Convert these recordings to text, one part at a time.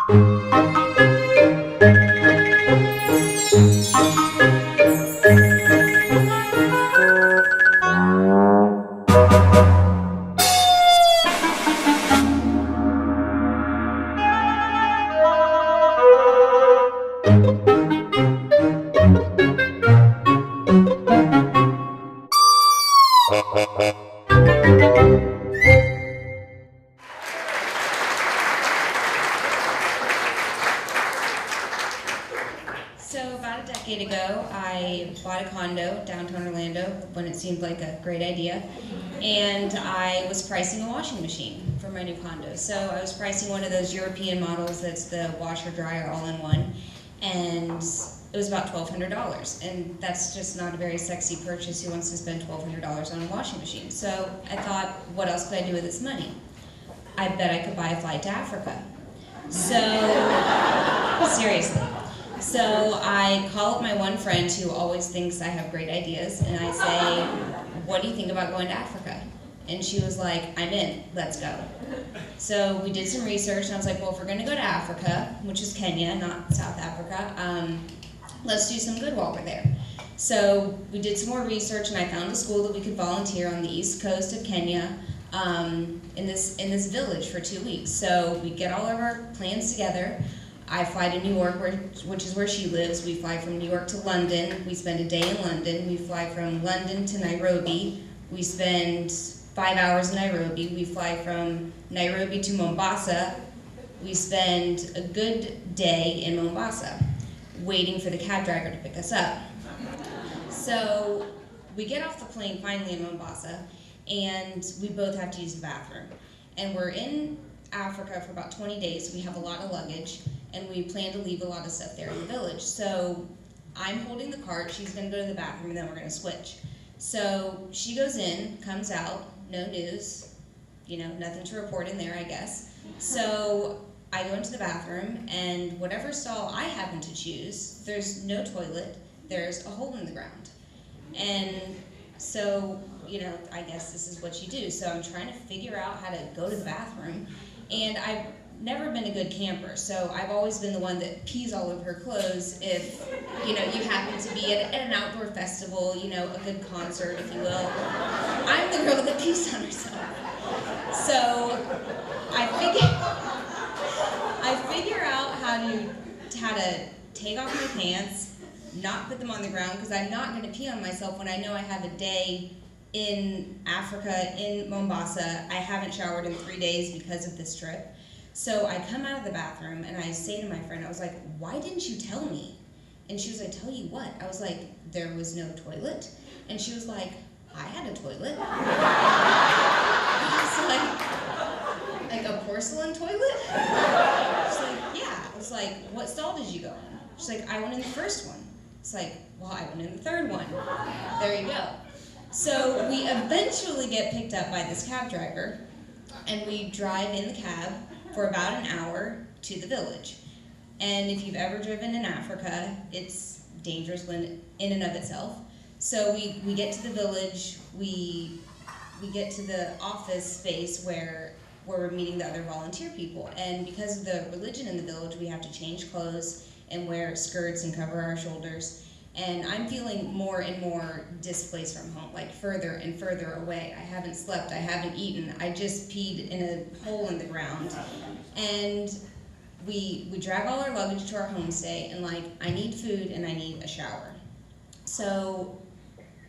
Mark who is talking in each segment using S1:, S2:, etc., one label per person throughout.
S1: So about a decade ago, I bought a condo downtown Orlando when it seemed like a great idea, and I was pricing a washing machine for my new condo. So I was pricing one of those European models that's the washer dryer all in one, and it was about $1,200, and that's just not a very sexy purchase. Who wants to spend $1,200 on a washing machine? So I thought, what else could I do with this money? I bet I could buy a flight to Africa. So, seriously. So I call up my one friend who always thinks I have great ideas, and I say, what do you think about going to Africa? And she was like, I'm in, let's go. So we did some research, and I was like, well, if we're gonna go to Africa, which is Kenya, not South Africa, let's do some good while we're there. So we did some more research, and I found a school that we could volunteer on the east coast of Kenya, in this village for 2 weeks. So we get all of our plans together. I fly to New York, which is where she lives. We fly from New York to London. We spend a day in London. We fly from London to Nairobi. We spend 5 hours in Nairobi. We fly from Nairobi to Mombasa. We spend a good day in Mombasa, waiting for the cab driver to pick us up. So we get off the plane finally in Mombasa, and we both have to use the bathroom. And we're in Africa for about 20 days. We have a lot of luggage, and we plan to leave a lot of stuff there in the village. So I'm holding the cart, she's gonna go to the bathroom, and then we're gonna switch. So she goes in, comes out, no news, nothing to report in there, I guess. So I go into the bathroom, and whatever stall I happen to choose, there's no toilet, there's a hole in the ground. And so, I guess this is what you do. So I'm trying to figure out how to go to the bathroom, and I've never been a good camper, so I've always been the one that pees all over her clothes if, you happen to be at an outdoor festival, a good concert, if you will. I'm the girl that pees on herself. So I figure out how to take off my pants, not put them on the ground, because I'm not going to pee on myself when I know I have a day in Africa, in Mombasa. I haven't showered in 3 days because of this trip. So I come out of the bathroom, and I say to my friend, I was like, why didn't you tell me? And she was like, tell you what? I was like, there was no toilet. And she was like, I had a toilet. I was like a porcelain toilet? She's like, yeah. I was like, what stall did you go in? She's like, I went in the first one. It's like, well, I went in the third one. There you go. So we eventually get picked up by this cab driver, and we drive in the cab for about an hour to the village. And if you've ever driven in Africa, it's dangerous in and of itself. So we get to the village, we get to the office space where we're meeting the other volunteer people. And because of the religion in the village, we have to change clothes and wear skirts and cover our shoulders. And I'm feeling more and more displaced from home, like further and further away. I haven't slept, I haven't eaten, I just peed in a hole in the ground. And we drag all our luggage to our homestay, and I need food and I need a shower. So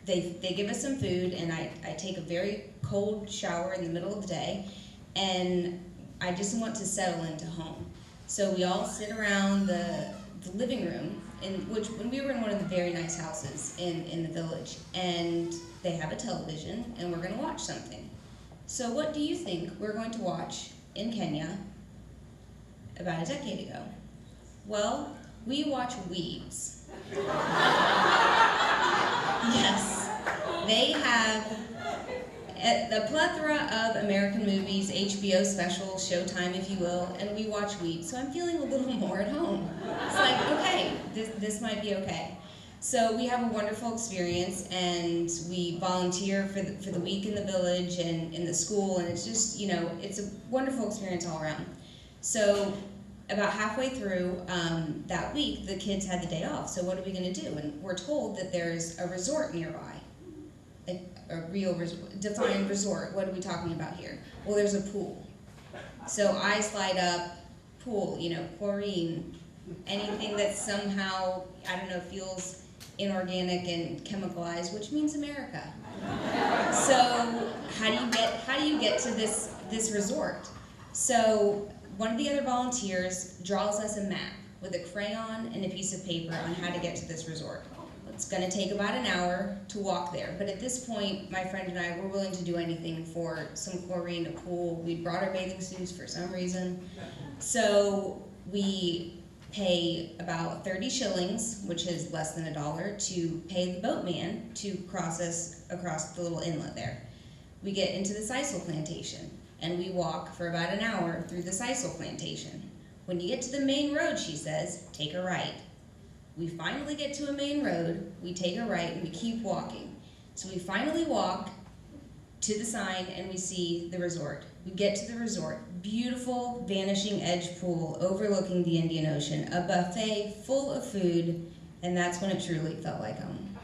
S1: they give us some food, and I take a very cold shower in the middle of the day, and I just want to settle into home. So we all sit around the living room, when we were in one of the very nice houses in the village, and they have a television, and we're going to watch something. So what do you think we're going to watch in Kenya about a decade ago? Well, we watch Weebs. Yes, they have the plethora of American movies, HBO specials, Showtime, if you will, and we watch Weebs. So I'm feeling a little more at home. It's like, okay, this might be okay. So we have a wonderful experience, and we volunteer for the week in the village and in the school, and it's just, it's a wonderful experience all around. So about halfway through that week, the kids had the day off. So what are we going to do? And we're told that there's a resort nearby, a real defined resort. What are we talking about here? Well, there's a pool. So I slide up, pool, you know, chlorine, anything that somehow, I don't know, feels inorganic and chemicalized, which means America. So how do you get to this resort? So one of the other volunteers draws us a map with a crayon and a piece of paper on how to get to this resort. It's going to take about an hour to walk there, but at this point, my friend and I were willing to do anything for some chlorine, a pool. We brought our bathing suits for some reason. So we pay about 30 shillings, which is less than $1, to pay the boatman to cross us across the little inlet there. We get into the sisal plantation, and we walk for about an hour through the sisal plantation. When you get to the main road, she says, take a right. We finally get to a main road, we take a right, and we keep walking. So we finally walk to the sign, and we see the resort. We get to the resort, beautiful vanishing edge pool overlooking the Indian Ocean, a buffet full of food, and that's when it truly felt like home.